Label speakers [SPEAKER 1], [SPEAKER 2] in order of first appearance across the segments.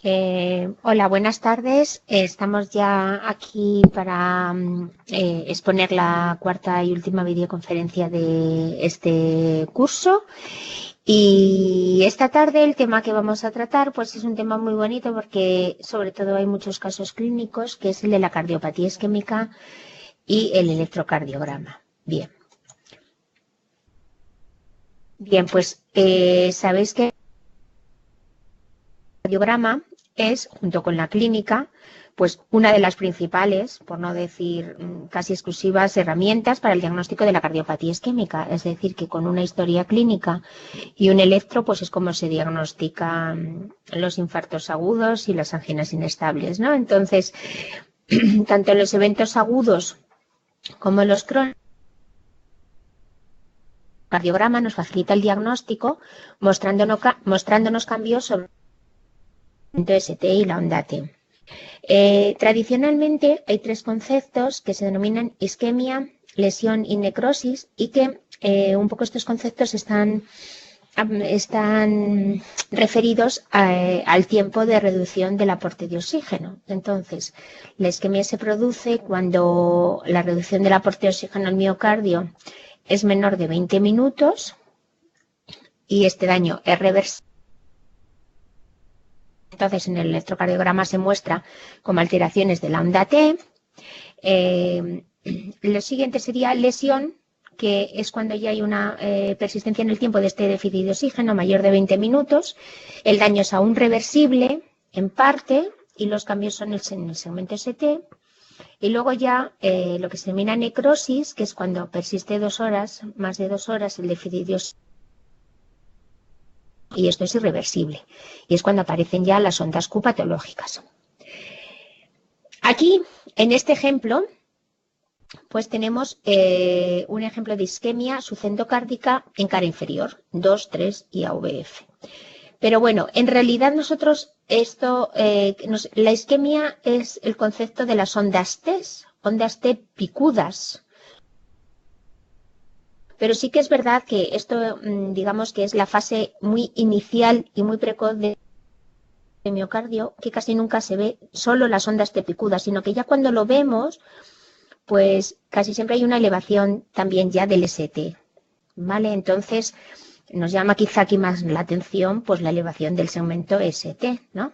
[SPEAKER 1] Hola, buenas tardes. Estamos ya aquí para exponer la cuarta y última videoconferencia de este curso. Y esta tarde el tema que vamos a tratar pues es un tema muy bonito porque sobre todo hay muchos casos clínicos, que es el de la cardiopatía isquémica y el electrocardiograma. Bien. Bien, pues sabéis que el cardiograma es, junto con la clínica, pues una de las principales, por no decir casi exclusivas, herramientas para el diagnóstico de la cardiopatía isquémica. Es decir, que con una historia clínica y un electro, pues es como se diagnostican los infartos agudos y las anginas inestables, ¿no? Entonces, tanto en los eventos agudos como en los crónicos, el cardiograma nos facilita el diagnóstico mostrándonos cambios sobre el ST y la onda T. Tradicionalmente hay tres conceptos que se denominan isquemia, lesión y necrosis, y que un poco estos conceptos están referidos al tiempo de reducción del aporte de oxígeno. Entonces, la isquemia se produce cuando la reducción del aporte de oxígeno al miocardio es menor de 20 minutos y este daño es reversible. Entonces, en el electrocardiograma se muestra como alteraciones de la onda T. Lo siguiente sería lesión, que es cuando ya hay una persistencia en el tiempo de este déficit de oxígeno mayor de 20 minutos. El daño es aún reversible, en parte, y los cambios son en el segmento ST. Y luego ya lo que se denomina necrosis, que es cuando persiste 2 horas, más de 2 horas, el déficit de oxígeno. Y esto es irreversible. Y es cuando aparecen ya las ondas Q patológicas. Aquí, en este ejemplo, pues tenemos un ejemplo de isquemia subendocárdica en cara inferior, 2, 3 y AVF. Pero bueno, en realidad nosotros la isquemia es el concepto de las ondas T picudas. Pero sí que es verdad que esto, digamos que es la fase muy inicial y muy precoz de miocardio, que casi nunca se ve solo las ondas T picudas, sino que ya cuando lo vemos, pues casi siempre hay una elevación también ya del ST, ¿vale? Entonces, nos llama quizá aquí más la atención pues la elevación del segmento ST, ¿no?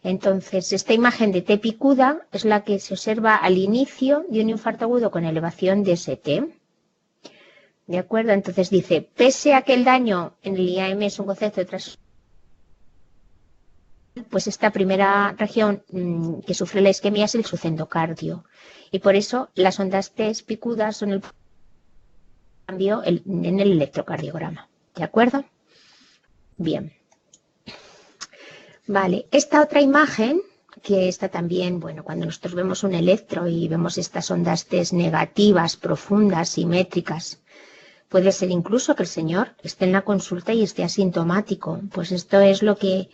[SPEAKER 1] Entonces, esta imagen de T picuda es la que se observa al inicio de un infarto agudo con elevación de ST. ¿De acuerdo? Entonces dice, pese a que el daño en el IAM es un concepto de pues esta primera región que sufre la isquemia es el sucendocardio. Y por eso las ondas T picudas son el cambio en el electrocardiograma. ¿De acuerdo? Bien. Vale, esta otra imagen, que está también, bueno, cuando nosotros vemos un electro y vemos estas ondas T negativas, profundas, simétricas, puede ser incluso que el señor esté en la consulta y esté asintomático. Pues esto es lo que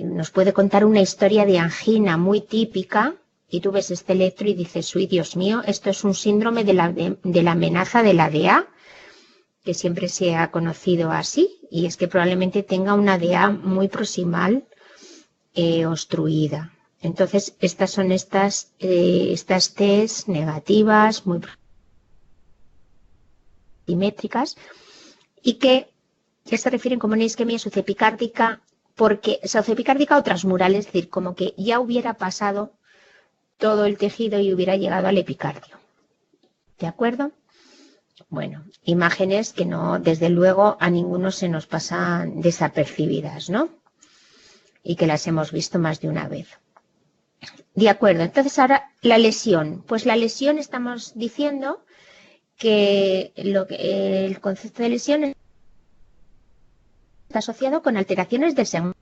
[SPEAKER 1] nos puede contar una historia de angina muy típica, y tú ves este electro y dices, uy, Dios mío, esto es un síndrome de la amenaza de la DA, que siempre se ha conocido así, y es que probablemente tenga una DA muy proximal obstruida. Entonces, estas son estas T's negativas, muy simétricas, y que se refieren como una isquemia sucepicárdica, porque sucepicárdica o transmural, es decir, como que ya hubiera pasado todo el tejido y hubiera llegado al epicardio. ¿De acuerdo? Bueno, imágenes que no, desde luego, a ninguno se nos pasan desapercibidas, ¿no? Y que las hemos visto más de una vez. De acuerdo, entonces ahora la lesión. Pues la lesión estamos diciendo que el concepto de lesión está asociado con alteraciones del segmento.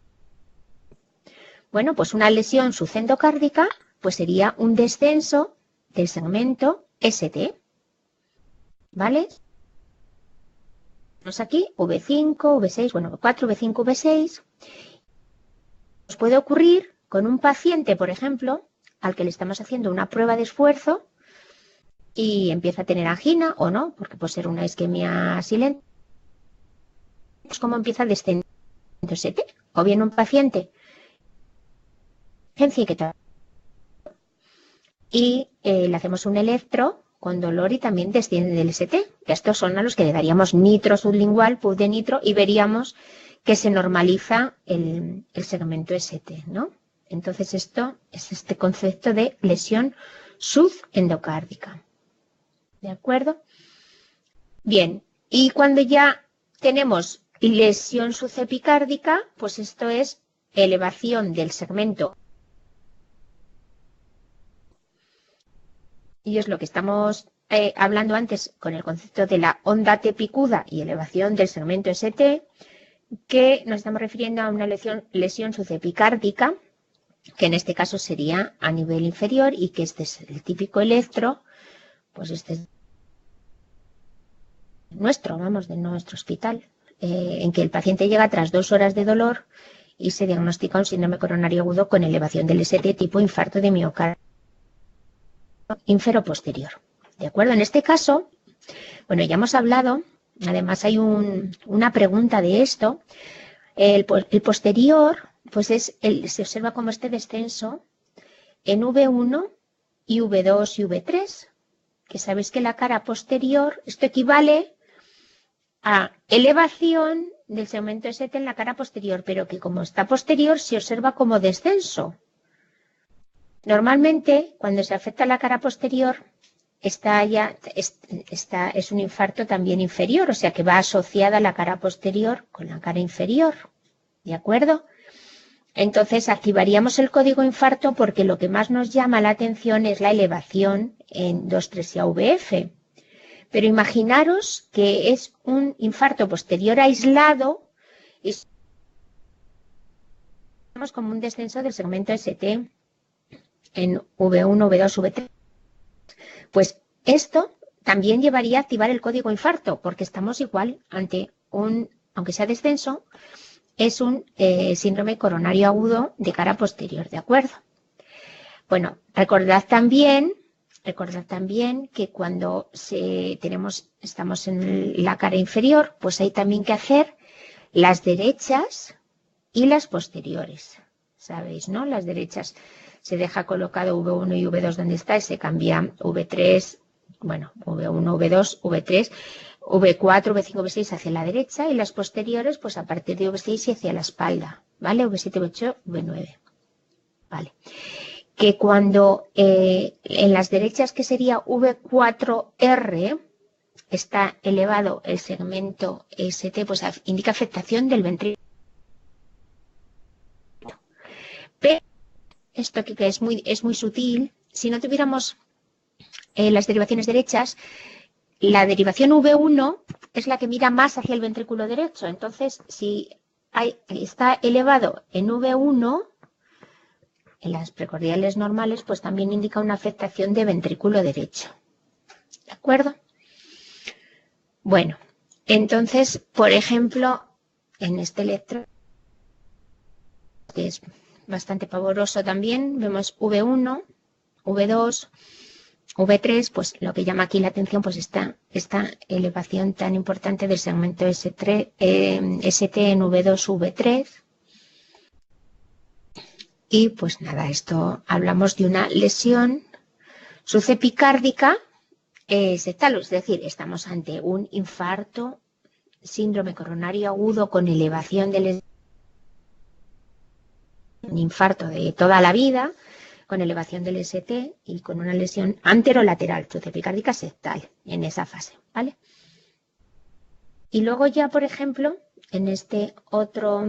[SPEAKER 1] Bueno, pues una lesión subendocárdica pues sería un descenso del segmento ST. ¿Vale? Tenemos aquí V5, V6, bueno, V4, V5, V6. Nos puede ocurrir con un paciente, por ejemplo, al que le estamos haciendo una prueba de esfuerzo y empieza a tener angina o no, porque puede ser una isquemia silente. Pues cómo empieza el descenso ST. O bien un paciente urgencia y le hacemos un electro con dolor y también desciende del ST. Estos son a los que le daríamos nitro sublingual, PUF de nitro, y veríamos que se normaliza el segmento ST, ¿no? Entonces esto es este concepto de lesión subendocárdica. ¿De acuerdo? Bien, y cuando ya tenemos lesión subepicárdica, pues esto es elevación del segmento. Y es lo que estamos hablando antes con el concepto de la onda T picuda y elevación del segmento ST, que nos estamos refiriendo a una lesión subepicárdica, que en este caso sería a nivel inferior y que este es el típico electro, pues este es nuestro, vamos, de nuestro hospital, en que el paciente llega tras 2 horas de dolor y se diagnostica un síndrome coronario agudo con elevación del ST tipo infarto de miocardio inferoposterior. ¿De acuerdo? En este caso, bueno, ya hemos hablado, además hay una pregunta de esto, el posterior, pues se observa como este descenso en V1 y V2 y V3, que sabéis que la cara posterior, esto equivale a elevación del segmento ST en la cara posterior, pero que como está posterior se observa como descenso. Normalmente, cuando se afecta la cara posterior, es un infarto también inferior, o sea que va asociada la cara posterior con la cara inferior. ¿De acuerdo? Entonces activaríamos el código infarto porque lo que más nos llama la atención es la elevación en 2,3-AVF. Pero imaginaros que es un infarto posterior aislado y tenemos como un descenso del segmento ST en V1, V2, V3. Pues esto también llevaría a activar el código infarto porque estamos igual ante aunque sea descenso, es un síndrome coronario agudo de cara posterior, ¿de acuerdo? Bueno, recordad también que cuando estamos en la cara inferior, pues hay también que hacer las derechas y las posteriores. ¿Sabéis, no? Las derechas se deja colocado V1 y V2 donde está y se cambia V3, bueno, V1, V2, V3, V4, V5, V6 hacia la derecha y las posteriores, pues a partir de V6 y hacia la espalda, ¿vale? V7, V8, V9, ¿vale? Que cuando en las derechas, que sería V4R, está elevado el segmento ST, pues indica afectación del ventrículo. Pero esto que es muy sutil, si no tuviéramos las derivaciones derechas, la derivación V1 es la que mira más hacia el ventrículo derecho. Entonces, si está elevado en V1, en las precordiales normales, pues también indica una afectación de ventrículo derecho. ¿De acuerdo? Bueno, entonces, por ejemplo, en este electro, que es bastante pavoroso también, vemos V1, V2, V3, pues lo que llama aquí la atención, pues esta elevación tan importante del segmento ST en V2, V3. Y pues nada, esto hablamos de una lesión subepicárdica septal, es decir, estamos ante un infarto, síndrome coronario agudo con elevación del un infarto de toda la vida, con elevación del ST y con una lesión anterolateral subepicárdica septal en esa fase, ¿vale? Y luego ya, por ejemplo, en este otro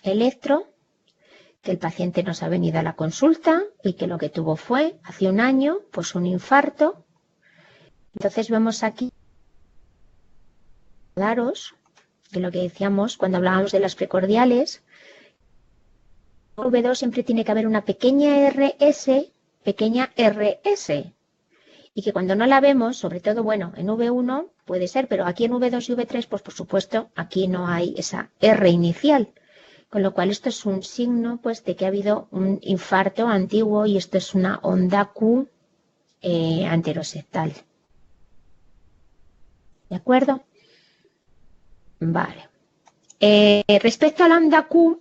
[SPEAKER 1] electro, que el paciente nos ha venido a la consulta y que lo que tuvo fue, hace un año, pues un infarto. Entonces vemos aquí, daros, de lo que decíamos cuando hablábamos de las precordiales, V2 siempre tiene que haber una pequeña RS, y que cuando no la vemos, sobre todo, bueno, en V1 puede ser, pero aquí en V2 y V3, pues por supuesto, aquí no hay esa R inicial. Con lo cual esto es un signo pues de que ha habido un infarto antiguo y esto es una onda Q anteroseptal. ¿De acuerdo? Vale. Respecto a la onda Q,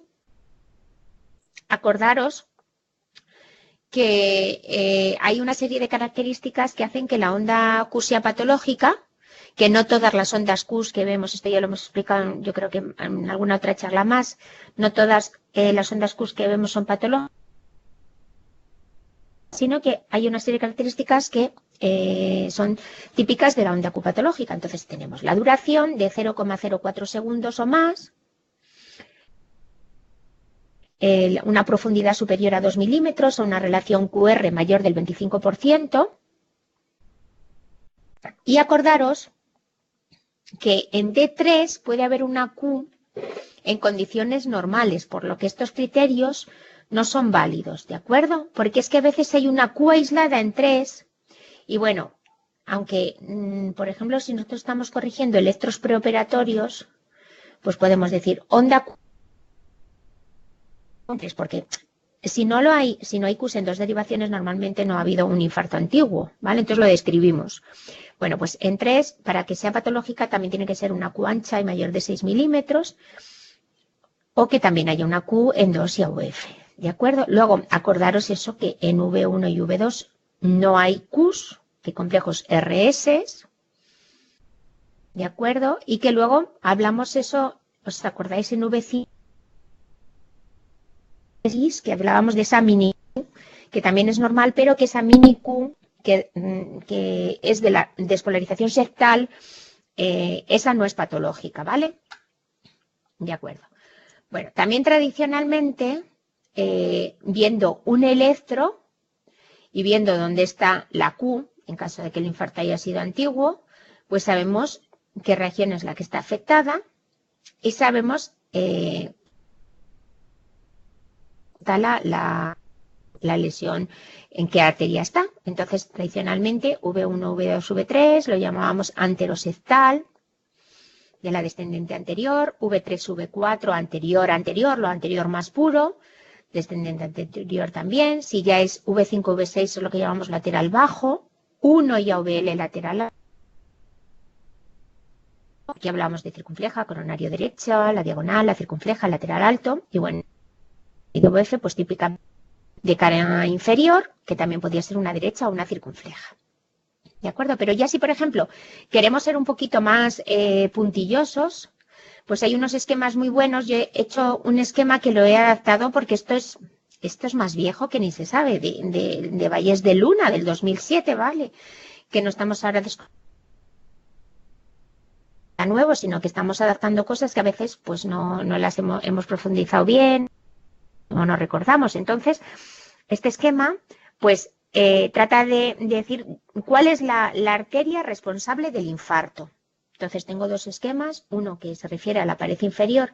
[SPEAKER 1] acordaros que hay una serie de características que hacen que la onda Q sea patológica, que no todas las ondas Q que vemos, esto ya lo hemos explicado yo creo que en alguna otra charla más, no todas las ondas Q que vemos son patológicas, sino que hay una serie de características que son típicas de la onda Q patológica. Entonces tenemos la duración de 0,04 segundos o más, una profundidad superior a 2 milímetros o una relación QR mayor del 25%. Y acordaros que en D3 puede haber una Q en condiciones normales, por lo que estos criterios no son válidos, ¿de acuerdo? Porque es que a veces hay una Q aislada en 3 y bueno, aunque, por ejemplo, si nosotros estamos corrigiendo electros preoperatorios, pues podemos decir onda Q, porque si no hay Qs en dos derivaciones, normalmente no ha habido un infarto antiguo, ¿vale? Entonces lo describimos. Bueno, pues en 3, para que sea patológica, también tiene que ser una Q ancha y mayor de 6 milímetros, o que también haya una Q en 2 y AUF, ¿de acuerdo? Luego, acordaros eso, que en V1 y V2 no hay Qs, que complejos RS, ¿de acuerdo? Y que luego hablamos eso, ¿os acordáis en V5? Que hablábamos de esa mini Q, que también es normal, pero que esa mini Q, que es de la despolarización septal, esa no es patológica, ¿vale? De acuerdo. Bueno, también tradicionalmente, viendo un electro y viendo dónde está la Q, en caso de que el infarto haya sido antiguo, pues sabemos qué región es la que está afectada y sabemos la lesión en qué arteria está. Entonces, tradicionalmente, V1, V2, V3 lo llamábamos anteroseptal, de la descendente anterior, V3, V4, anterior, lo anterior más puro, descendente anterior también. Si ya es V5, V6 es lo que llamamos lateral bajo, 1 y AVL lateral. Aquí hablamos de circunfleja, coronario derecha, la diagonal, la circunfleja, lateral alto, y bueno, y WF, pues típica de cara inferior, que también podría ser una derecha o una circunfleja. ¿De acuerdo? Pero ya si, por ejemplo, queremos ser un poquito más puntillosos, pues hay unos esquemas muy buenos. Yo he hecho un esquema que lo he adaptado porque esto es más viejo que ni se sabe, de Valles de Luna, del 2007, ¿vale? Que no estamos ahora nuevos, sino que estamos adaptando cosas que a veces pues no las hemos profundizado bien o no recordamos. Entonces, este esquema, pues, trata de decir cuál es la arteria responsable del infarto. Entonces, tengo dos esquemas, uno que se refiere a la pared inferior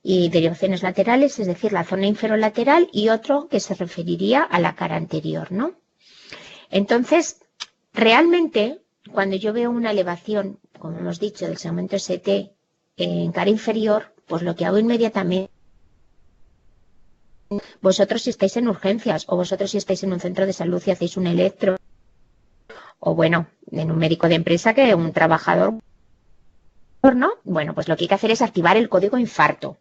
[SPEAKER 1] y derivaciones laterales, es decir, la zona inferolateral, y otro que se referiría a la cara anterior, ¿no? Entonces, realmente, cuando yo veo una elevación, como hemos dicho, del segmento ST en cara inferior, pues lo que hago inmediatamente, vosotros si estáis en urgencias o vosotros si estáis en un centro de salud y hacéis un electro, o bueno, en un médico de empresa que un trabajador, ¿no? Bueno, pues lo que hay que hacer es activar el código infarto.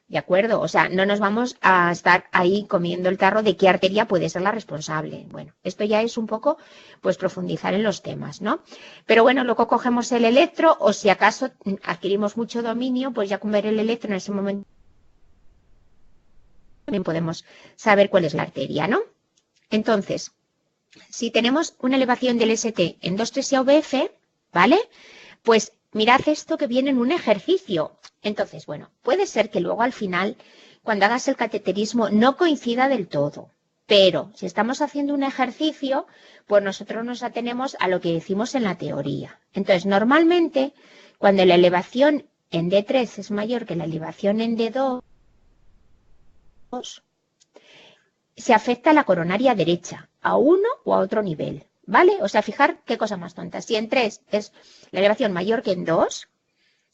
[SPEAKER 1] ¿De acuerdo? O sea, no nos vamos a estar ahí comiendo el tarro de qué arteria puede ser la responsable. Bueno, esto ya es un poco, pues, profundizar en los temas, ¿no? Pero bueno, luego cogemos el electro o si acaso adquirimos mucho dominio, pues ya con ver el electro en ese momento también podemos saber cuál es la arteria, ¿no? Entonces, si tenemos una elevación del ST en 2,3 y AVF, ¿vale? Pues mirad esto que viene en un ejercicio. Entonces, bueno, puede ser que luego al final, cuando hagas el cateterismo, no coincida del todo. Pero si estamos haciendo un ejercicio, pues nosotros nos atenemos a lo que decimos en la teoría. Entonces, normalmente, cuando la elevación en D3 es mayor que la elevación en D2, se afecta a la coronaria derecha, a uno o a otro nivel, ¿vale? O sea, fijar qué cosa más tonta. Si en 3 es la elevación mayor que en 2,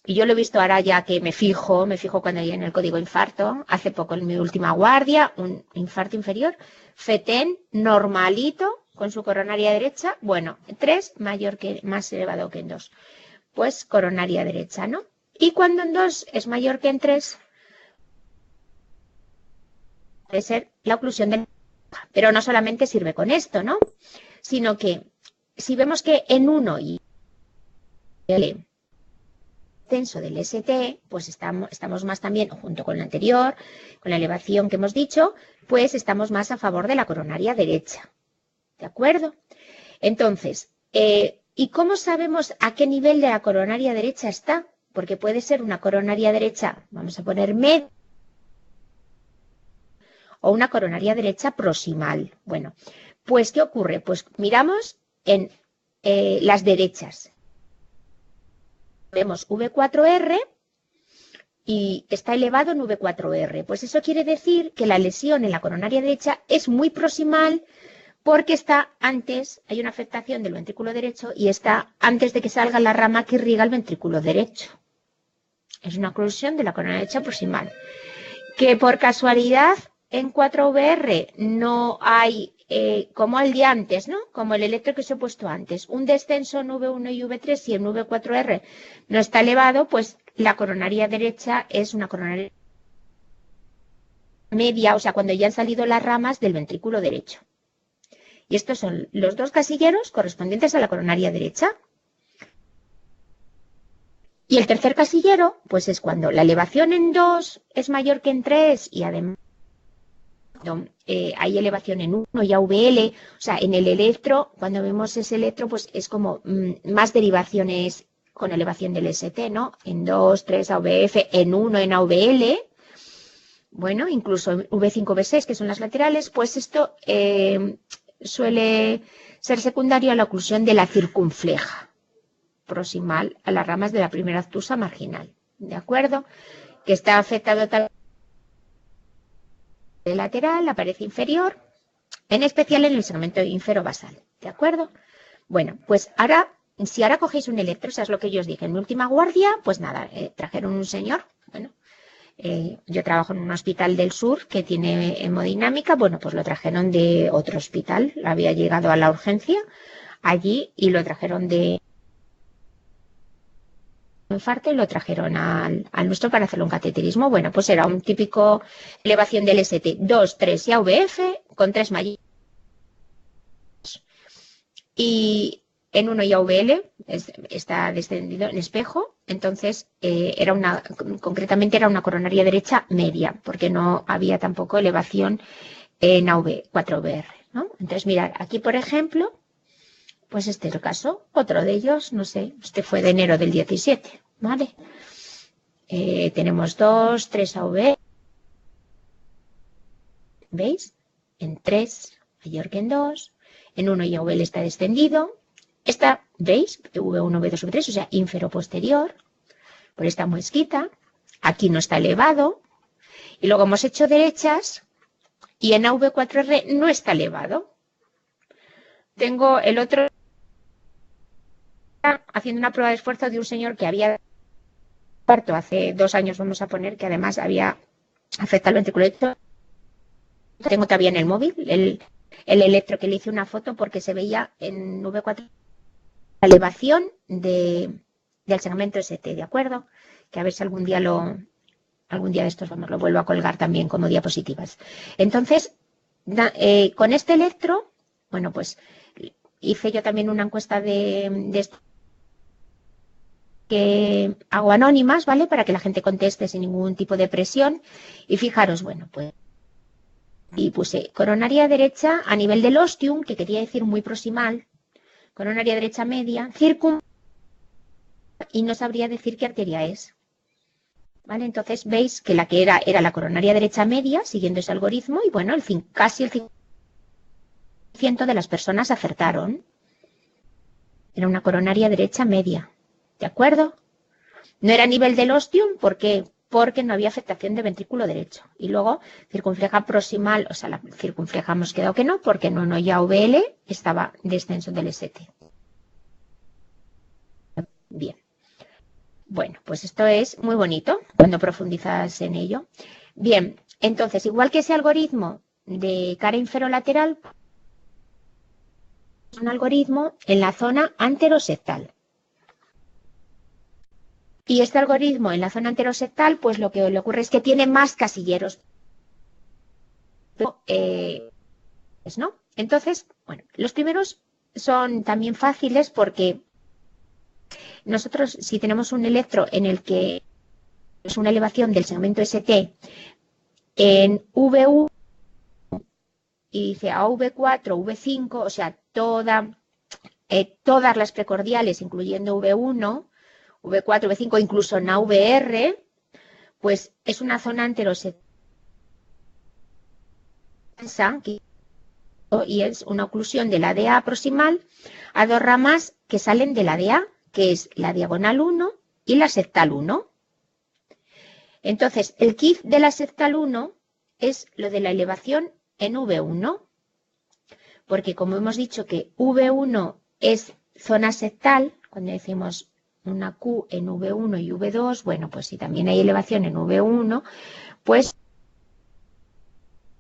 [SPEAKER 1] y yo lo he visto ahora ya que me fijo cuando hay en el código infarto, hace poco en mi última guardia, un infarto inferior, FETEN normalito con su coronaria derecha, bueno, 3 más elevado que en 2, pues coronaria derecha, ¿no? Y cuando en 2 es mayor que en 3, puede ser la oclusión del Pero no solamente sirve con esto, ¿no? Sino que si vemos que en 1 y el extenso del ST, pues estamos más también, junto con la anterior, con la elevación que hemos dicho, pues estamos más a favor de la coronaria derecha. ¿De acuerdo? Entonces, ¿y cómo sabemos a qué nivel de la coronaria derecha está? Porque puede ser una coronaria derecha, vamos a poner media, o una coronaria derecha proximal. Bueno, pues ¿qué ocurre? Pues miramos en las derechas. Vemos V4R y está elevado en V4R. Pues eso quiere decir que la lesión en la coronaria derecha es muy proximal porque está antes, hay una afectación del ventrículo derecho y está antes de que salga la rama que irriga el ventrículo derecho. Es una oclusión de la coronaria derecha proximal. Que por casualidad en 4VR no hay, como el de antes, ¿no? Como el electro que os he puesto antes, un descenso en V1 y V3 y en V4R no está elevado, pues la coronaria derecha es una coronaria media, o sea, cuando ya han salido las ramas del ventrículo derecho. Y estos son los dos casilleros correspondientes a la coronaria derecha. Y el tercer casillero, pues es cuando la elevación en 2 es mayor que en 3 y además hay elevación en 1 y AVL, o sea, en el electro, cuando vemos ese electro, pues es como más derivaciones con elevación del ST, ¿no? En 2, 3 AVF, en 1 en AVL, bueno, incluso en V5, V6, que son las laterales, pues esto suele ser secundario a la oclusión de la circunfleja proximal a las ramas de la primera obtusa marginal, ¿de acuerdo? Que está afectado tal de lateral, la pared inferior, en especial en el segmento inferobasal, ¿de acuerdo? Bueno, pues ahora, si ahora cogéis un electro, eso es lo que yo os dije, en mi última guardia, pues nada, trajeron un señor, bueno, yo trabajo en un hospital del sur que tiene hemodinámica, bueno, pues lo trajeron de otro hospital, había llegado a la urgencia allí y lo trajeron de infarto y lo trajeron al nuestro para hacerle un cateterismo. Bueno, pues era un típico elevación del ST, 2, 3 y AVF con 3 mayores. Y en 1 y AVL está descendido en espejo, entonces concretamente era una coronaria derecha media, porque no había tampoco elevación en AV4VR, ¿no? Entonces, mirad, aquí por ejemplo, pues este es el caso, otro de ellos, no sé, este fue de enero del 17, ¿vale? Tenemos 2, 3 AV, ¿veis? En 3, mayor que en 2, en 1 y AVL está descendido, esta, ¿veis? V1, V2, V3, o sea, inferoposterior, por esta muesquita, aquí no está elevado, y luego hemos hecho derechas, y en AV4R no está elevado. Tengo el otro haciendo una prueba de esfuerzo de un señor que había parto hace 2 años, vamos a poner, que además había afectado al ventrículo derecho. Tengo todavía en el móvil el electro que le hice una foto porque se veía en V4 la elevación del segmento ST, ¿de acuerdo? Que a ver si algún día de estos lo vuelvo a colgar también como diapositivas. Entonces, con este electro, bueno, pues hice yo también una encuesta de que hago anónimas, ¿vale? Para que la gente conteste sin ningún tipo de presión. Y fijaros, bueno, pues, y puse coronaria derecha a nivel del ostium, que quería decir muy proximal, coronaria derecha media, y no sabría decir qué arteria es. ¿Vale? Entonces veis que la que era la coronaria derecha media, siguiendo ese algoritmo, y bueno, casi el 100% de las personas acertaron. Era una coronaria derecha media. ¿De acuerdo? No era a nivel del ostium, ¿por qué? Porque no había afectación de ventrículo derecho. Y luego, circunfleja proximal, o sea, la circunfleja hemos quedado que no, porque no ya VL estaba descenso del ST. Bien. Bueno, pues esto es muy bonito cuando profundizas en ello. Bien, entonces, igual que ese algoritmo de cara inferolateral, es un algoritmo en la zona anterosectal. Y este algoritmo en la zona anterosectal, pues lo que le ocurre es que tiene más casilleros. ¿no? Entonces, bueno, los primeros son también fáciles porque nosotros, si tenemos un electro en el que es una elevación del segmento ST en V1 y dice a V4, V5, o sea, todas las precordiales, incluyendo V1, V4, V5, incluso en AVR, pues es una zona enterosetensa y es una oclusión de la DA proximal a dos ramas que salen de la DA, que es la diagonal 1 y la septal 1. Entonces, el KIF de la septal 1 es lo de la elevación en V1, porque como hemos dicho que V1 es zona septal, cuando decimos una Q en V1 y V2, bueno, pues si también hay elevación en V1, pues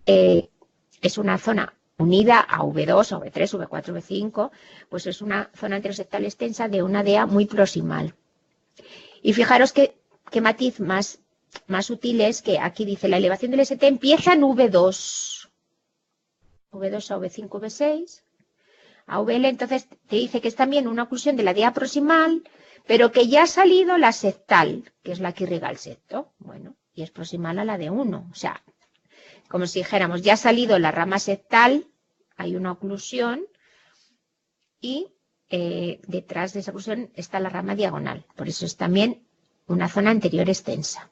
[SPEAKER 1] es una zona unida a V2, a V3, V4, V5, pues es una zona enterosectal extensa de una DA muy proximal. Y fijaros qué matiz más útil es que aquí dice la elevación del ST empieza en V2. V2 a V5, V6. A VL entonces te dice que es también una oclusión de la DA proximal, pero que ya ha salido la septal, que es la que irriga el septo. Bueno, y es proximal a la de 1. O sea, como si dijéramos, ya ha salido la rama septal, hay una oclusión, y detrás de esa oclusión está la rama diagonal. Por eso es también una zona anterior extensa.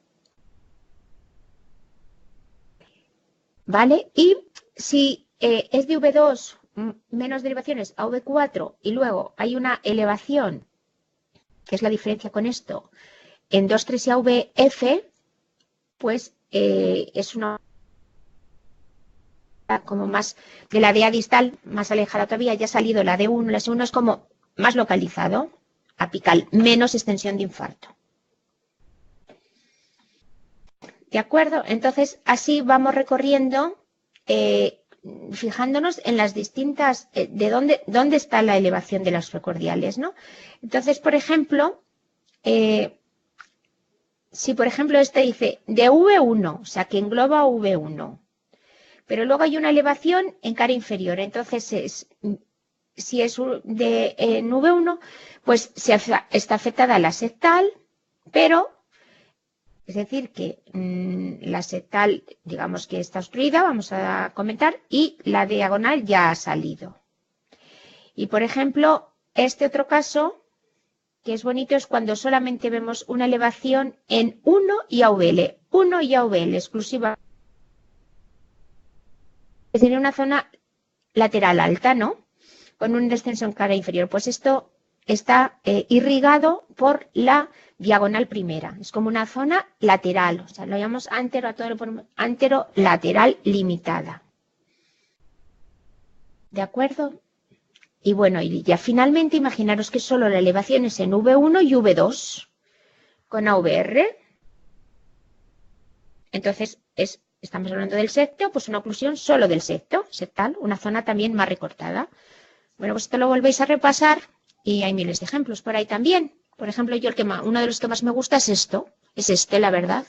[SPEAKER 1] ¿Vale? Y si es de V2 menos derivaciones a V4 y luego hay una elevación, que es la diferencia con esto, en 2, 3 y a VF, pues es una como más de la DA distal, más alejada todavía, ya ha salido la D1, la S1 es como más localizado, apical, menos extensión de infarto. ¿De acuerdo? Entonces, así vamos recorriendo, fijándonos en las distintas, de dónde está la elevación de las precordiales, ¿no? Entonces, por ejemplo, si por ejemplo este dice de V1, o sea, que engloba V1, pero luego hay una elevación en cara inferior, entonces si es en V1, pues está afectada la septal, pero es decir, que la septal, digamos que está obstruida, vamos a comentar, y la diagonal ya ha salido. Y, por ejemplo, este otro caso, que es bonito, es cuando solamente vemos una elevación en 1 y AVL. 1 y AVL exclusiva. Es decir, una zona lateral alta, ¿no? Con un descenso en cara inferior. Pues esto está irrigado por la diagonal primera. Es como una zona lateral. O sea, lo llamamos anterolateral limitada. ¿De acuerdo? Y bueno, y ya finalmente imaginaros que solo la elevación es en V1 y V2 con AVR. Entonces, estamos hablando del septo, pues una oclusión solo del septo, septal, una zona también más recortada. Bueno, pues esto lo volvéis a repasar y hay miles de ejemplos por ahí también. Por ejemplo, yo uno de los que más me gusta es este, la verdad.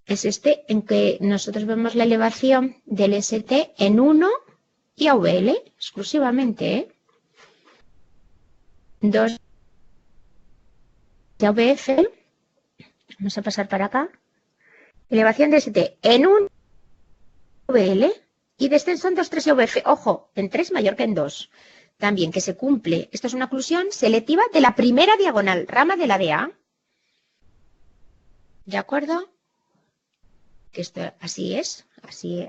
[SPEAKER 1] Es este en que nosotros vemos la elevación del ST en 1 y AVL exclusivamente, ¿eh? 2 de AVF. Vamos a pasar para acá. Elevación de ST en 1 AVL y descenso en 2, 3 y AVF. Ojo, en 3 mayor que en 2. También que se cumple. Esto es una oclusión selectiva de la primera diagonal, rama de la DA. ¿De acuerdo? Que esto así es,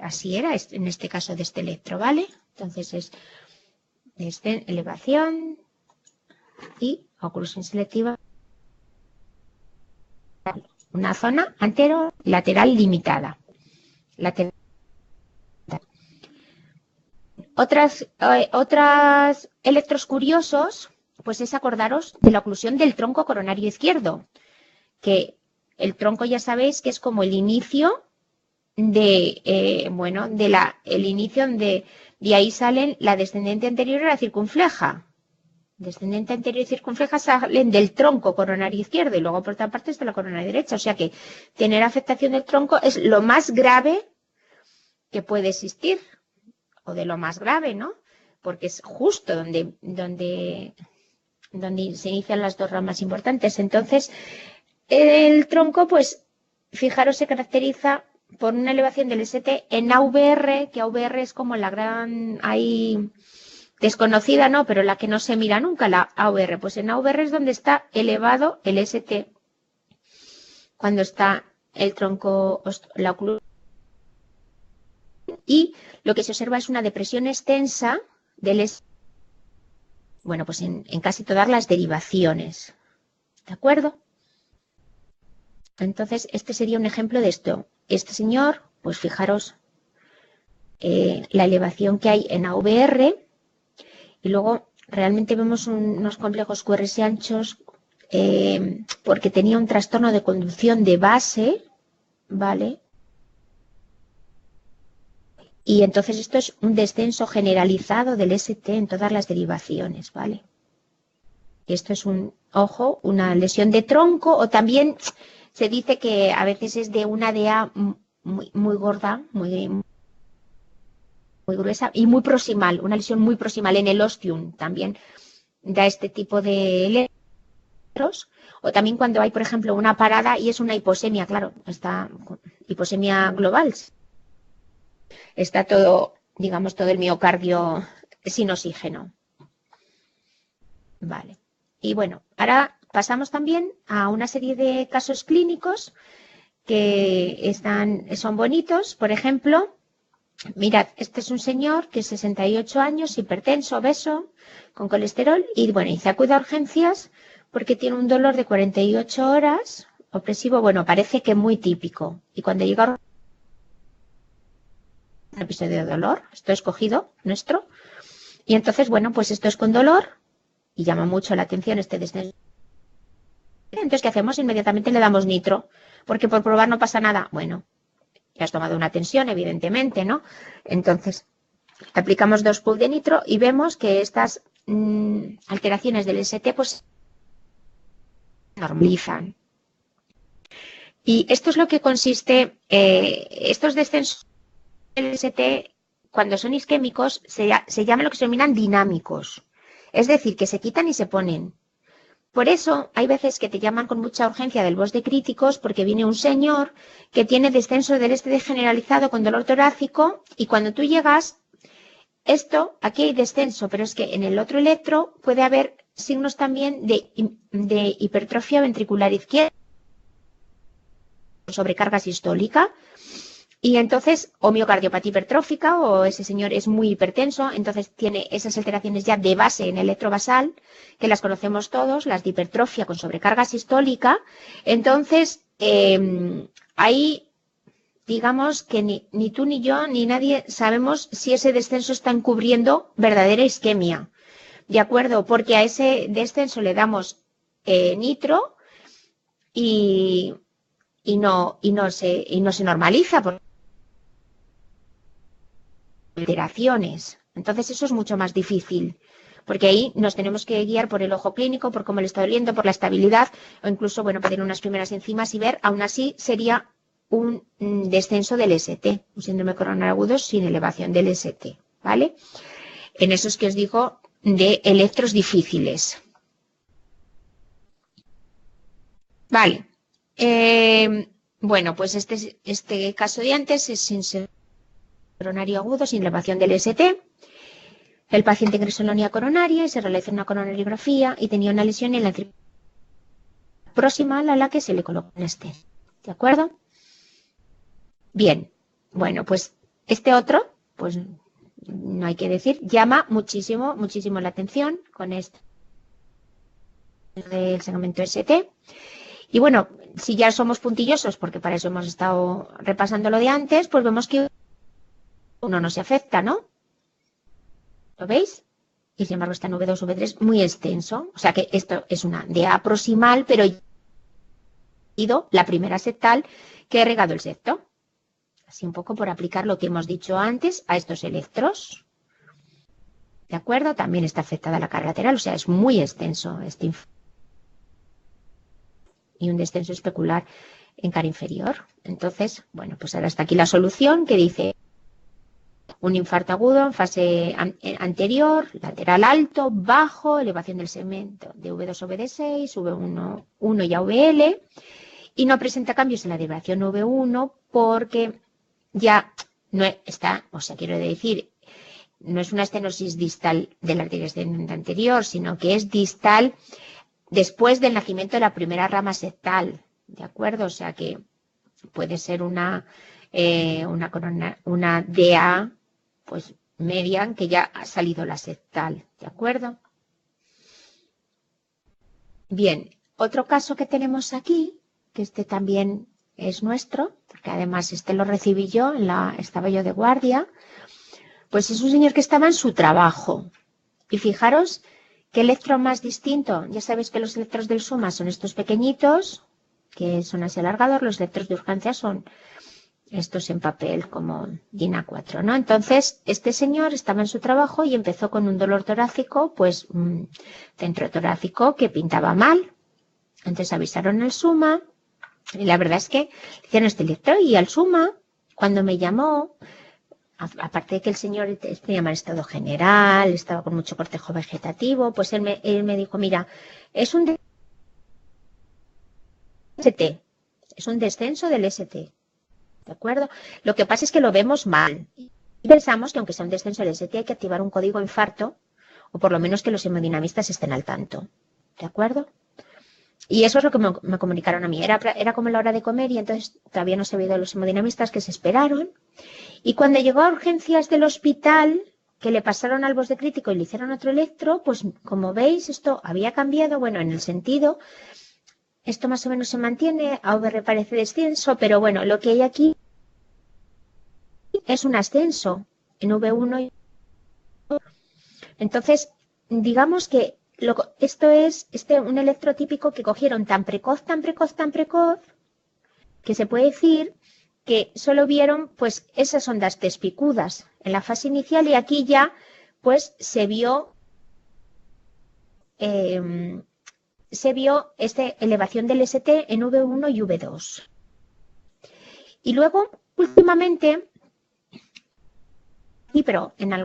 [SPEAKER 1] así era en este caso de este electro, ¿vale? Entonces es elevación y oclusión selectiva. Una zona anterolateral limitada. Otros electros curiosos, pues es acordaros de la oclusión del tronco coronario izquierdo, que el tronco ya sabéis que es como el inicio el inicio de ahí salen la descendente anterior y la circunfleja. Descendente anterior y circunfleja salen del tronco coronario izquierdo y luego por otra parte está la coronaria derecha. O sea que tener afectación del tronco es lo más grave que puede existir. de lo más grave, ¿no? Porque es justo donde se inician las dos ramas importantes. Entonces, el tronco, pues, fijaros, se caracteriza por una elevación del ST en AVR, que AVR es como la gran, ahí, desconocida, ¿no? Pero la que no se mira nunca, la AVR. Pues en AVR es donde está elevado el ST, cuando está el tronco, la oclusión. Y lo que se observa es una depresión extensa del ST, bueno, pues en casi todas las derivaciones. ¿De acuerdo? Entonces, este sería un ejemplo de esto. Este señor, pues fijaros la elevación que hay en AVR, y luego realmente vemos unos complejos QRS anchos porque tenía un trastorno de conducción de base, ¿vale? Y entonces esto es un descenso generalizado del ST en todas las derivaciones, ¿vale? Esto es una lesión de tronco, o también se dice que a veces es de una DA muy gorda, muy gruesa y muy proximal, una lesión muy proximal en el ostium también da este tipo de electros. O también cuando hay, por ejemplo, una parada y es una hiposemia, claro, está hiposemia global. Está todo, digamos, todo el miocardio sin oxígeno. Vale. Y bueno, ahora pasamos también a una serie de casos clínicos que son bonitos. Por ejemplo, mirad, este es un señor que es 68 años, hipertenso, obeso, con colesterol, y bueno, y se acude a urgencias porque tiene un dolor de 48 horas, opresivo, bueno, parece que muy típico. Y cuando llega un episodio de dolor, esto es cogido nuestro, y entonces, bueno, pues esto es con dolor, y llama mucho la atención este descenso. Entonces, ¿qué hacemos? Inmediatamente le damos nitro, porque por probar no pasa nada. Bueno, ya has tomado una tensión, evidentemente, ¿no? Entonces, aplicamos 2 pools de nitro y vemos que estas alteraciones del ST pues normalizan. Y esto es lo que consiste, estos descensos del ST, cuando son isquémicos, se llama lo que se denominan dinámicos. Es decir, que se quitan y se ponen. Por eso hay veces que te llaman con mucha urgencia del BOS de críticos porque viene un señor que tiene descenso del ST generalizado con dolor torácico y cuando tú llegas, aquí hay descenso, pero es que en el otro electro puede haber signos también de hipertrofia ventricular izquierda, sobrecarga sistólica. Y entonces, o miocardiopatía hipertrófica, o ese señor es muy hipertenso, entonces tiene esas alteraciones ya de base en el electrovasal, que las conocemos todos, las de hipertrofia con sobrecarga sistólica. Entonces, ahí, digamos que ni tú ni yo, ni nadie sabemos si ese descenso está encubriendo verdadera isquemia. ¿De acuerdo? Porque a ese descenso le damos nitro y no se normaliza. Alteraciones. Entonces eso es mucho más difícil, porque ahí nos tenemos que guiar por el ojo clínico, por cómo le está doliendo, por la estabilidad, o incluso, bueno, pedir unas primeras enzimas y ver, aún así sería un descenso del ST, un síndrome coronario agudo sin elevación del ST, ¿vale? En esos que os digo de electros difíciles. Vale. Bueno, pues este caso de antes es sin coronario agudo sin elevación del ST. El paciente ingresó en la unidad coronaria y se realizó una coronariografía y tenía una lesión en la proximal a la que se le colocó un stent. ¿De acuerdo? Bien. Bueno, pues este otro, pues no hay que decir, llama muchísimo, muchísimo la atención con esto del segmento ST. Y bueno, si ya somos puntillosos, porque para eso hemos estado repasando lo de antes, pues vemos que uno no se afecta, ¿no? ¿Lo veis? Y sin embargo está en V2, V3 muy extenso. O sea que esto es una DA proximal, pero ido la primera septal que he regado el septo. Así un poco por aplicar lo que hemos dicho antes a estos electros. ¿De acuerdo? También está afectada la cara lateral, o sea, es muy extenso y un descenso especular en cara inferior. Entonces, bueno, pues ahora está aquí la solución que dice un infarto agudo en fase anterior, lateral alto, bajo, elevación del segmento de V2 o VD6, V1 1 y AVL, y no presenta cambios en la derivación V1 porque ya no está, o sea, quiero decir, no es una estenosis distal de la arteria ascendente anterior, sino que es distal después del nacimiento de la primera rama septal, ¿de acuerdo? O sea que puede ser una DA, pues media, que ya ha salido la septal, ¿de acuerdo? Bien, otro caso que tenemos aquí, que este también es nuestro, porque además este lo recibí yo, estaba yo de guardia, pues es un señor que estaba en su trabajo. Y fijaros qué electro más distinto. Ya sabéis que los electros del suma son estos pequeñitos, que son así alargados, los electros de urgencia son estos en papel como DIN A4, ¿no? Entonces, este señor estaba en su trabajo y empezó con un dolor torácico, pues centro torácico que pintaba mal. Entonces avisaron al suma y la verdad es que hicieron este electro y al suma, cuando me llamó, aparte de que el señor tenía mal estado general, estaba con mucho cortejo vegetativo, pues él me dijo, mira, es un ST, es un descenso del ST. ¿De acuerdo? Lo que pasa es que lo vemos mal. Y pensamos que aunque sea un descenso del ST hay que activar un código infarto, o por lo menos que los hemodinamistas estén al tanto. ¿De acuerdo? Y eso es lo que me comunicaron a mí. Era como la hora de comer y entonces todavía no se había ido los hemodinamistas que se esperaron. Y cuando llegó a urgencias del hospital, que le pasaron al bosque crítico y le hicieron otro electro, pues como veis esto había cambiado, bueno, en el sentido, esto más o menos se mantiene, AVR parece descenso, pero bueno, lo que hay aquí es un ascenso en V1. Entonces, digamos que esto es un electro típico que cogieron tan precoz, que se puede decir que solo vieron pues esas ondas despicudas en la fase inicial y aquí ya pues se vio esta elevación del ST en V1 y V2. Y luego, últimamente, sí, pero en el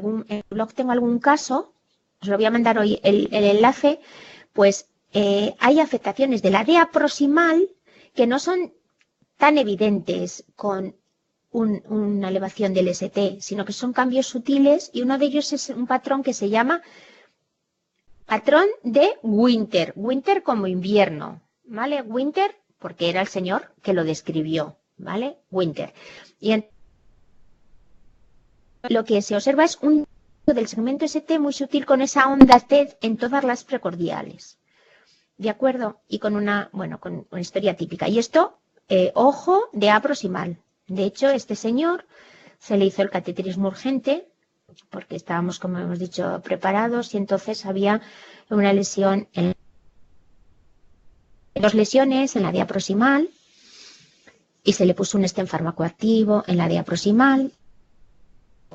[SPEAKER 1] blog tengo algún caso, os lo voy a mandar hoy el enlace, pues hay afectaciones de la DEA proximal que no son tan evidentes con una elevación del ST, sino que son cambios sutiles y uno de ellos es un patrón que se llama patrón de Winter, Winter como invierno, ¿vale? Winter porque era el señor que lo describió, ¿vale? Winter. Y lo que se observa es un del segmento ST muy sutil con esa onda T en todas las precordiales, ¿de acuerdo? Y con con una historia típica. Y esto, ojo, de A proximal. De hecho, este señor se le hizo el cateterismo urgente porque estábamos, como hemos dicho, preparados y entonces había una lesión, dos lesiones en la DEA proximal y se le puso un stent farmacoactivo en la DEA proximal.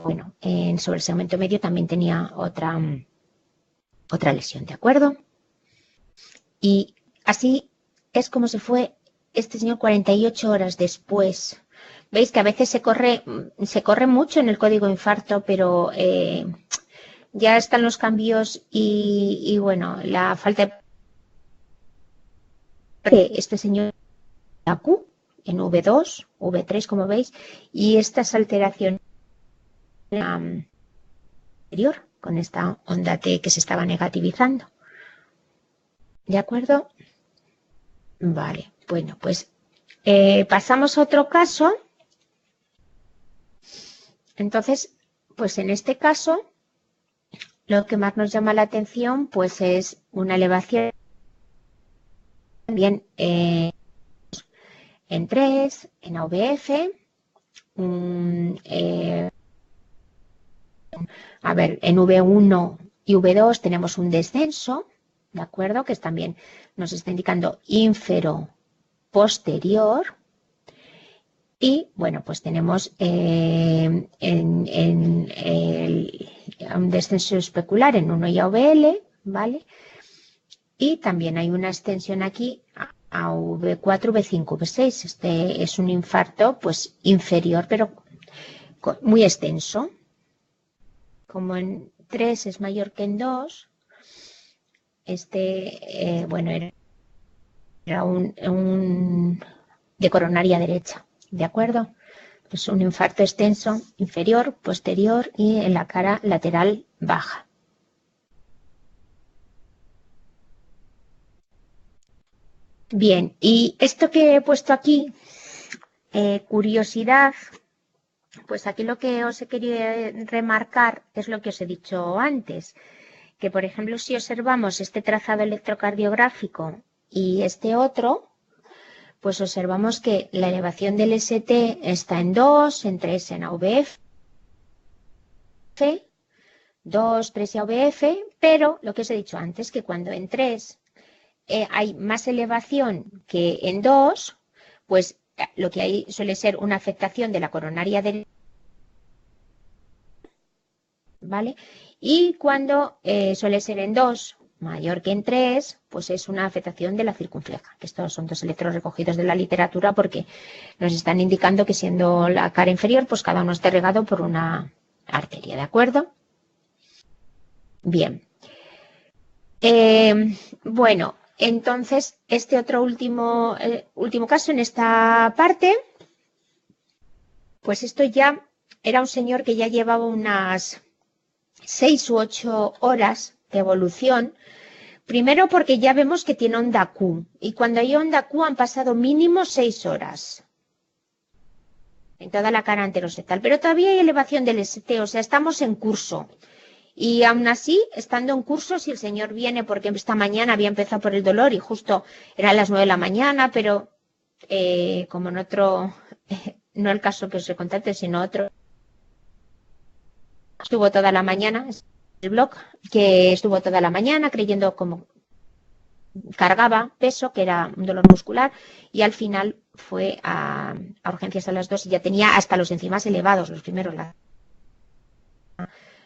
[SPEAKER 1] Bueno, sobre el segmento medio también tenía otra lesión, ¿de acuerdo? Y así es como se fue este señor 48 horas después. Veis que a veces se corre mucho en el código infarto, pero ya están los cambios y bueno, la falta de este señor Q en V2, V3, como veis, y estas alteraciones anterior con esta onda T que se estaba negativizando. ¿De acuerdo? Vale, bueno, pues pasamos a otro caso. Entonces, pues en este caso, lo que más nos llama la atención, pues es una elevación también en 3, en AVF, a ver, en V1 y V2 tenemos un descenso, ¿de acuerdo? Que también nos está indicando ínfero posterior. Y bueno, pues tenemos un descenso especular en 1 y AVL, ¿vale? Y también hay una extensión aquí a V4, V5, V6. Este es un infarto pues inferior, pero muy extenso. como en 3 es mayor que en 2, bueno, era un de coronaria derecha, ¿de acuerdo? Pues un infarto extenso inferior, posterior y en la cara lateral baja. Bien, y esto que he puesto aquí, curiosidad, pues aquí lo que os he querido remarcar es lo que os he dicho antes, que por ejemplo si observamos este trazado electrocardiográfico y este otro, pues observamos que la elevación del ST está en 2, en 3 en AVF, 2, 3 y AVF, pero lo que os he dicho antes, que cuando en 3 hay más elevación que en 2, pues lo que hay suele ser una afectación de la coronaria derecha, ¿vale? Y cuando suele ser en 2 mayor que en 3, pues es una afectación de la circunfleja, que estos son dos electros recogidos de la literatura porque nos están indicando que siendo la cara inferior, pues cada uno esté regado por una arteria, ¿de acuerdo? Bien. Bueno, entonces este otro último caso en esta parte, pues esto ya era un señor que ya llevaba unas 6 u 8 horas de evolución. Primero porque ya vemos que tiene onda Q y cuando hay onda Q han pasado mínimo 6 horas en toda la cara anterosectal, pero todavía hay elevación del ST, o sea, estamos en curso. Y aún así, estando en curso, si el señor viene, porque esta mañana había empezado por el dolor y justo eran las 9 de la mañana, pero como en otro, no el caso que os he contado, sino otro, estuvo toda la mañana, el blog, que estuvo toda la mañana creyendo como cargaba peso, que era un dolor muscular, y al final fue a urgencias a las 2 y ya tenía hasta los enzimas elevados, los primeros,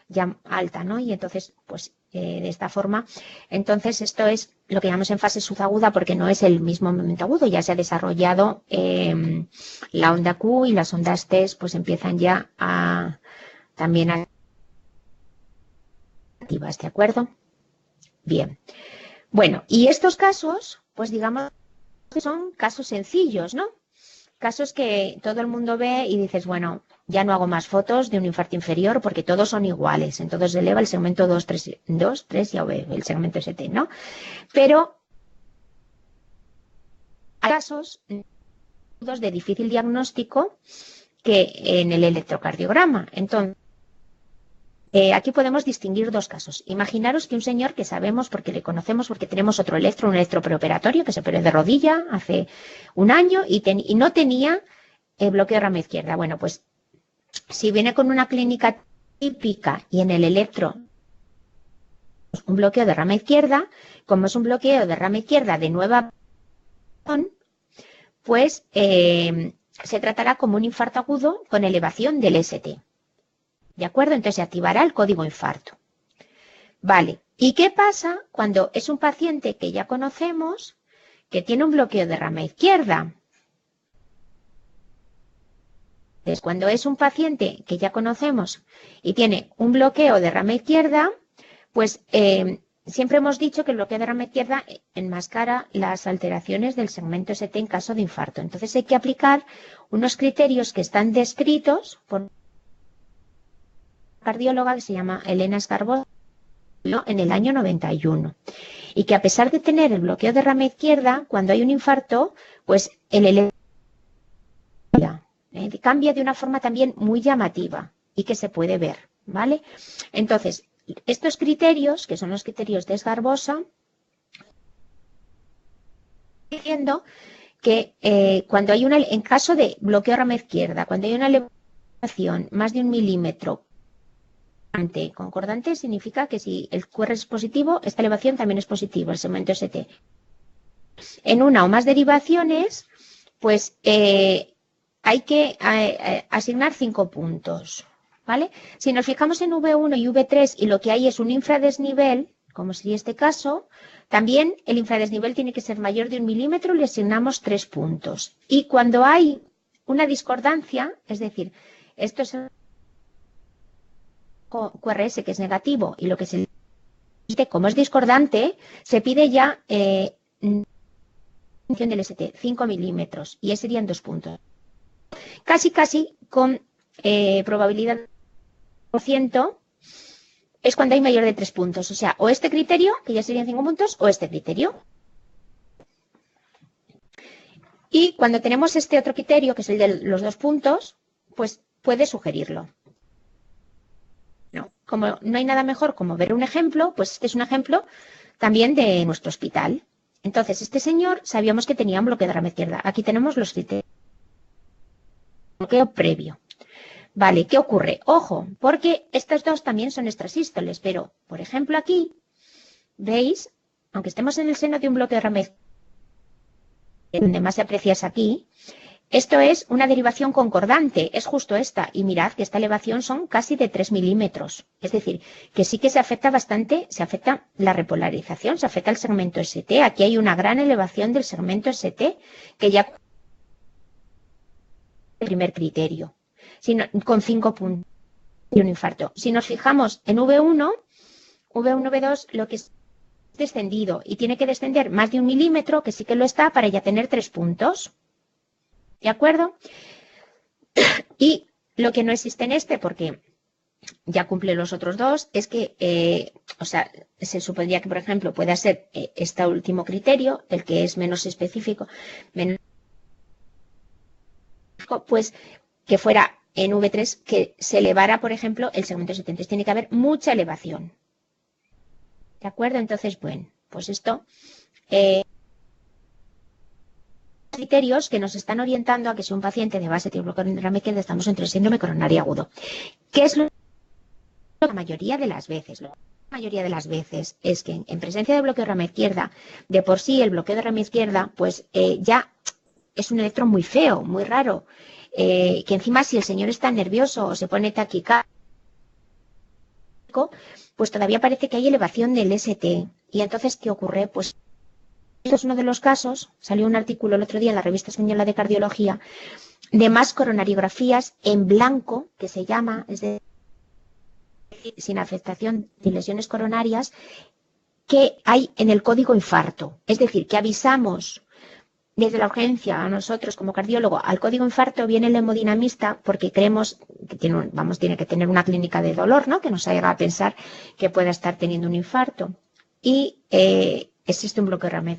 [SPEAKER 1] ya alta, ¿no? Y entonces, pues de esta forma, entonces esto es lo que llamamos en fase subaguda porque no es el mismo momento agudo, ya se ha desarrollado la onda Q y las ondas T, pues empiezan ya a también a activas, ¿de acuerdo? Bien. Bueno, y estos casos, pues digamos que son casos sencillos, ¿no? Casos que todo el mundo ve y dices, bueno, ya no hago más fotos de un infarto inferior porque todos son iguales. En todos se eleva el segmento 2, 3 y AV, el segmento ST, ¿no? Pero hay casos de difícil diagnóstico que en el electrocardiograma. Entonces, aquí podemos distinguir dos casos. Imaginaros que un señor que sabemos, porque le conocemos, porque tenemos otro un electro preoperatorio que se operó de rodilla hace un año y no tenía bloqueo de rama izquierda. Bueno, pues si viene con una clínica típica y en el electro un bloqueo de rama izquierda, como es un bloqueo de rama izquierda de nueva, pues se tratará como un infarto agudo con elevación del ST. ¿De acuerdo? Entonces se activará el código infarto. Vale. ¿Y qué pasa cuando es un paciente que ya conocemos que tiene un bloqueo de rama izquierda? Entonces, cuando es un paciente que ya conocemos y tiene un bloqueo de rama izquierda, pues siempre hemos dicho que el bloqueo de rama izquierda enmascara las alteraciones del segmento ST en caso de infarto. Entonces hay que aplicar unos criterios que están descritos por una cardióloga que se llama Elena Esgarbo en el año 91. Y que a pesar de tener el bloqueo de rama izquierda, cuando hay un infarto, pues el cambia de una forma también muy llamativa y que se puede ver, ¿vale? Entonces, estos criterios, que son los criterios de Esgarbosa, diciendo que cuando hay en caso de bloqueo de rama izquierda, cuando hay una elevación más de 1 milímetro concordante, significa que si el QR es positivo, esta elevación también es positiva, el segmento ST. En una o más derivaciones, pues hay que asignar 5 puntos, ¿vale? Si nos fijamos en V1 y V3 y lo que hay es un infradesnivel, como sería este caso, también el infradesnivel tiene que ser mayor de 1 milímetro y le asignamos 3 puntos. Y cuando hay una discordancia, es decir, esto es QRS, que es negativo, y lo que se le como es discordante, se pide ya función del ST, 5 milímetros, y ese serían 2 puntos. Casi con probabilidad por ciento es cuando hay mayor de 3 puntos. O sea, o este criterio, que ya serían 5 puntos, o este criterio. Y cuando tenemos este otro criterio, que es el de los 2 puntos, pues puede sugerirlo. No, como no hay nada mejor como ver un ejemplo, pues este es un ejemplo también de nuestro hospital. Entonces, este señor sabíamos que tenía un bloqueo de rama izquierda. Aquí tenemos los criterios. Bloqueo previo. Vale, ¿qué ocurre? Ojo, porque estos dos también son extrasístoles, pero, por ejemplo, aquí, ¿veis? Aunque estemos en el seno de un bloqueo de rama izquierda, donde más se aprecia es aquí, esto es una derivación concordante, es justo esta. Y mirad que esta elevación son casi de 3 milímetros. Es decir, que sí que se afecta bastante, se afecta la repolarización, se afecta el segmento ST. Aquí hay una gran elevación del segmento ST, que ya el primer criterio, con 5 puntos y un infarto. Si nos fijamos en V1, V2, lo que es descendido y tiene que descender más de 1 milímetro, que sí que lo está, para ya tener 3 puntos. ¿De acuerdo? Y lo que no existe en este, porque ya cumple los otros dos, es que, o sea, se supondría que, por ejemplo, pueda ser este último criterio, el que es menos específico, pues que fuera en V3, que se elevara, por ejemplo, el segmento 70. Tiene que haber mucha elevación. ¿De acuerdo? Entonces, bueno, pues esto... criterios que nos están orientando a que si un paciente de base tiene bloqueo de rama izquierda, estamos entre síndrome coronario agudo. ¿Qué es lo que la mayoría de las veces? La mayoría de las veces es que en presencia de bloqueo de rama izquierda, de por sí el bloqueo de rama izquierda, pues ya es un electro muy feo, muy raro, que encima si el señor está nervioso o se pone taquicárdico, pues todavía parece que hay elevación del ST. Y entonces, ¿qué ocurre? Pues esto es uno de los casos, salió un artículo el otro día en la Revista Española de Cardiología, de más coronariografías en blanco, que se llama, es decir, sin afectación de lesiones coronarias, que hay en el código infarto. Es decir, que avisamos desde la urgencia a nosotros como cardiólogo al código infarto, viene el hemodinamista porque creemos que tiene que tener una clínica de dolor, ¿no? Que nos haga a pensar que pueda estar teniendo un infarto. Y existe un bloqueo de rama.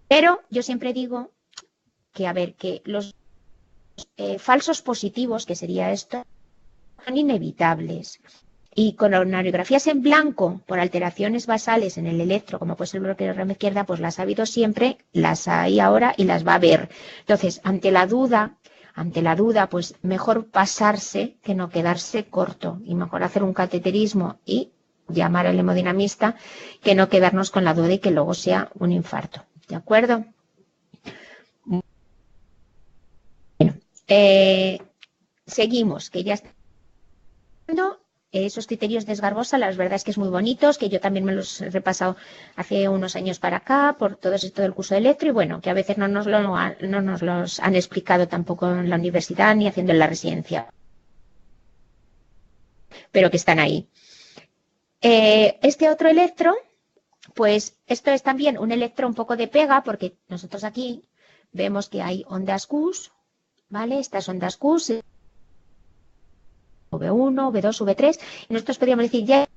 [SPEAKER 1] Pero yo siempre digo que, a ver, que los falsos positivos, que sería esto, son inevitables. Y coronariografías en blanco por alteraciones basales en el electro, como puede ser el bloqueo de rama izquierda, pues las ha habido siempre, las hay ahora y las va a haber. Entonces, ante la duda, pues mejor pasarse que no quedarse corto y mejor hacer un cateterismo y llamar al hemodinamista que no quedarnos con la duda y que luego sea un infarto. ¿De acuerdo? Bueno, seguimos, que ya está. Esos criterios de Esgarbosa, la verdad es que es muy bonitos, que yo también me los he repasado hace unos años para acá, por todo esto del curso de electro, y bueno, que a veces no nos los han explicado tampoco en la universidad ni haciendo en la residencia, pero que están ahí. Este otro electro, pues esto es también un electro un poco de pega, porque nosotros aquí vemos que hay ondas Qs, ¿vale? Estas ondas Qs, V1, V2, V3, y nosotros podríamos decir, ya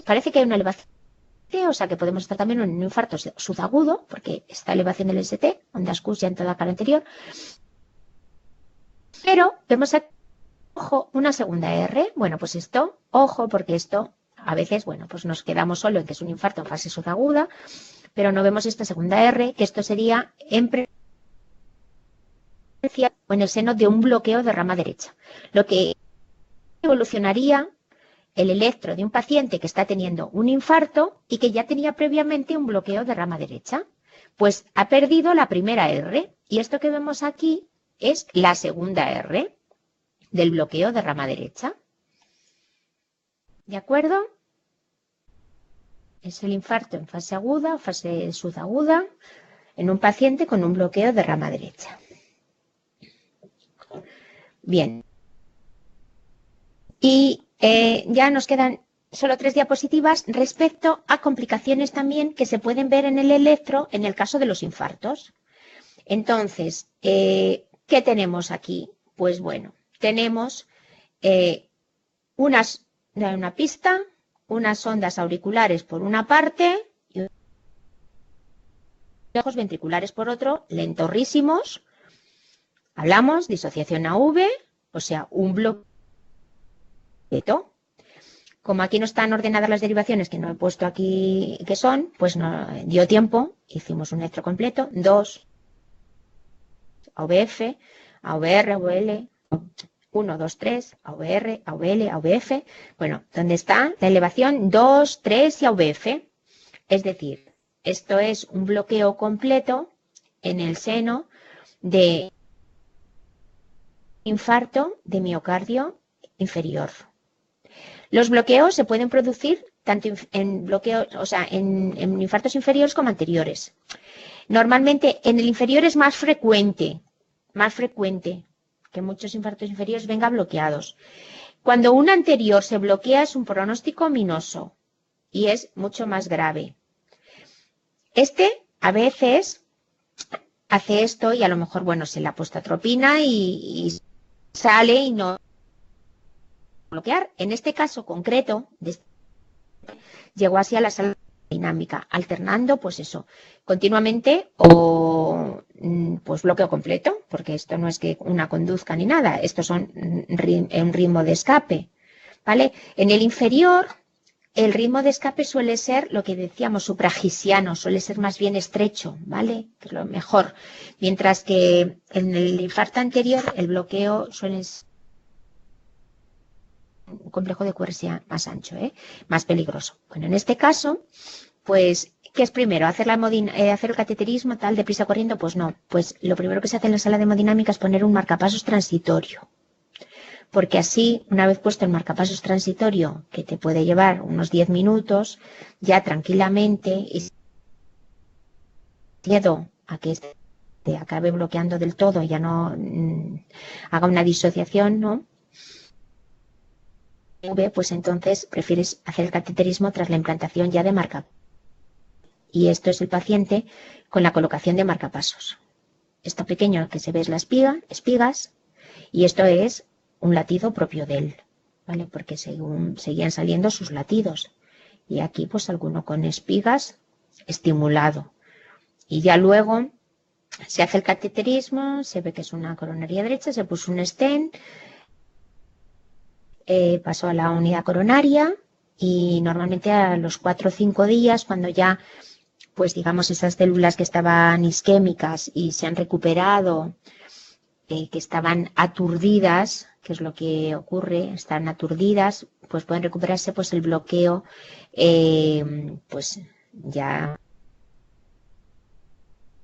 [SPEAKER 1] parece que hay una elevación, o sea que podemos estar también en un infarto subagudo, porque está elevación del ST, ondas Q ya en toda la cara anterior, pero vemos aquí, ojo, una segunda R, bueno, pues esto, ojo, porque esto, a veces, bueno, pues nos quedamos solo en que es un infarto en fase subaguda, pero no vemos esta segunda R, que esto sería en presencia o en el seno de un bloqueo de rama derecha, lo que evolucionaría el electro de un paciente que está teniendo un infarto y que ya tenía previamente un bloqueo de rama derecha. Pues ha perdido la primera R y esto que vemos aquí es la segunda R del bloqueo de rama derecha. ¿De acuerdo? Es el infarto en fase aguda, fase subaguda, en un paciente con un bloqueo de rama derecha. Bien. Y ya nos quedan solo 3 diapositivas respecto a complicaciones también que se pueden ver en el electro en el caso de los infartos. Entonces, ¿qué tenemos aquí? Pues bueno, tenemos una pista, unas ondas auriculares por una parte y ojos ventriculares por otro, lentorrísimos. Hablamos disociación AV, o sea, un bloqueo. Como aquí no están ordenadas las derivaciones, que no he puesto aquí que son, pues no dio tiempo, hicimos un electro completo, 2, AVF, AVR, AVL, 1, 2, 3, AVR, AVL, AVF. Bueno, ¿dónde está la elevación? 2, 3 y AVF. Es decir, esto es un bloqueo completo en el seno de infarto de miocardio inferior. Los bloqueos se pueden producir tanto en bloqueos, o sea, en infartos inferiores como anteriores. Normalmente en el inferior es más frecuente que muchos infartos inferiores vengan bloqueados. Cuando un anterior se bloquea es un pronóstico ominoso y es mucho más grave. Este a veces hace esto y a lo mejor, bueno, se le ha puesto atropina y sale y no bloquear. En este caso concreto, llegó así a la sala dinámica, alternando, pues eso, continuamente o pues bloqueo completo, porque esto no es que una conduzca ni nada, estos son un ritmo de escape, ¿vale? En el inferior, el ritmo de escape suele ser lo que decíamos supragisiano, suele ser más bien estrecho, ¿vale? Que es lo mejor. Mientras que en el infarto anterior, el bloqueo suele ser un complejo de Quercia más ancho, más peligroso. Bueno, en este caso, pues, ¿qué es primero? ¿Hacer el cateterismo tal deprisa corriendo? Pues no. Pues lo primero que se hace en la sala de hemodinámica es poner un marcapasos transitorio. Porque así, una vez puesto el marcapasos transitorio, que te puede llevar unos 10 minutos, ya tranquilamente, y miedo a que te acabe bloqueando del todo, ya no haga una disociación, ¿no? Pues entonces prefieres hacer el cateterismo tras la implantación ya de marcapasos. Y esto es el paciente con la colocación de marcapasos. Esto pequeño que se ve es la espigas, y esto es un latido propio de él, ¿vale? Porque seguían saliendo sus latidos. Y aquí pues alguno con espigas estimulado. Y ya luego se hace el cateterismo, se ve que es una coronaria derecha, se puso un stent, pasó a la unidad coronaria y normalmente a los 4 o 5 días, cuando ya, pues digamos, esas células que estaban isquémicas y se han recuperado, que estaban aturdidas, que es lo que ocurre, están aturdidas, pues pueden recuperarse, pues el bloqueo, pues ya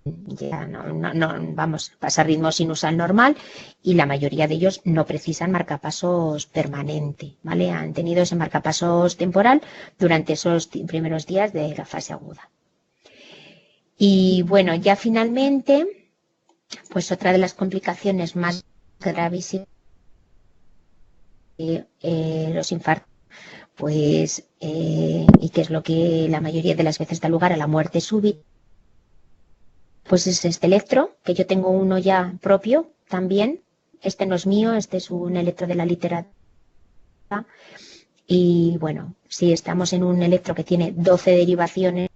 [SPEAKER 1] no, vamos, pasa ritmo sinusal normal y la mayoría de ellos no precisan marcapasos permanente, ¿vale? Han tenido ese marcapasos temporal durante esos primeros días de la fase aguda. Y bueno, ya finalmente, pues otra de las complicaciones más gravísimas los infartos, pues, y que es lo que la mayoría de las veces da lugar a la muerte súbita, pues es este electro, que yo tengo uno ya propio también. Este no es mío, este es un electro de la literatura. Y bueno, si estamos en un electro que tiene 12 derivaciones,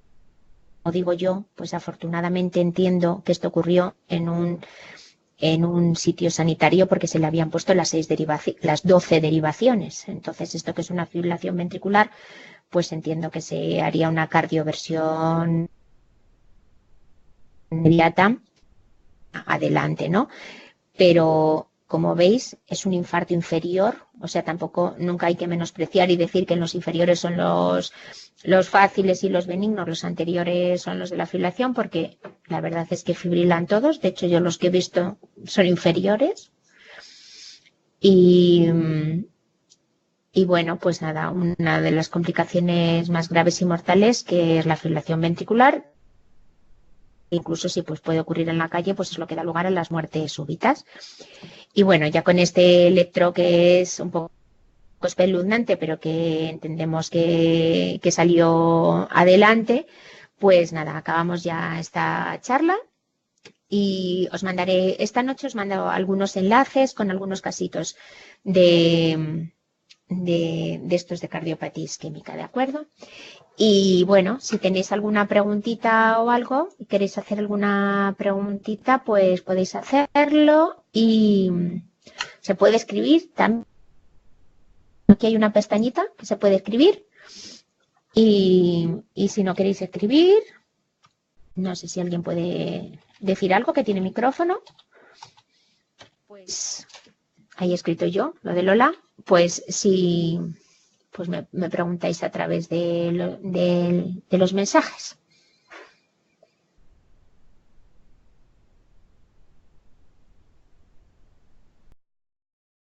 [SPEAKER 1] como digo yo, pues afortunadamente entiendo que esto ocurrió en un sitio sanitario porque se le habían puesto las 12 derivaciones. Entonces, esto que es una fibrilación ventricular, pues entiendo que se haría una cardioversión inmediata adelante, ¿no? Pero, como veis, es un infarto inferior, o sea, tampoco, nunca hay que menospreciar y decir que los inferiores son los fáciles y los benignos, los anteriores son los de la fibrilación, porque la verdad es que fibrilan todos, de hecho yo los que he visto son inferiores. Y bueno, pues nada, una de las complicaciones más graves y mortales, que es la fibrilación ventricular, incluso si pues puede ocurrir en la calle, pues es lo que da lugar a las muertes súbitas. Y bueno, ya con este electro que es un poco espeluznante, pero que entendemos que salió adelante, pues nada, acabamos ya esta charla y esta noche os mando algunos enlaces con algunos casitos de estos de cardiopatía isquémica, ¿de acuerdo? Y bueno, si tenéis alguna preguntita o algo, y queréis hacer alguna preguntita, pues podéis hacerlo y se puede escribir también. Aquí hay una pestañita que se puede escribir y si no queréis escribir, no sé si alguien puede decir algo que tiene micrófono, pues ahí he escrito yo, lo de Lola, pues si pues me preguntáis a través de los mensajes.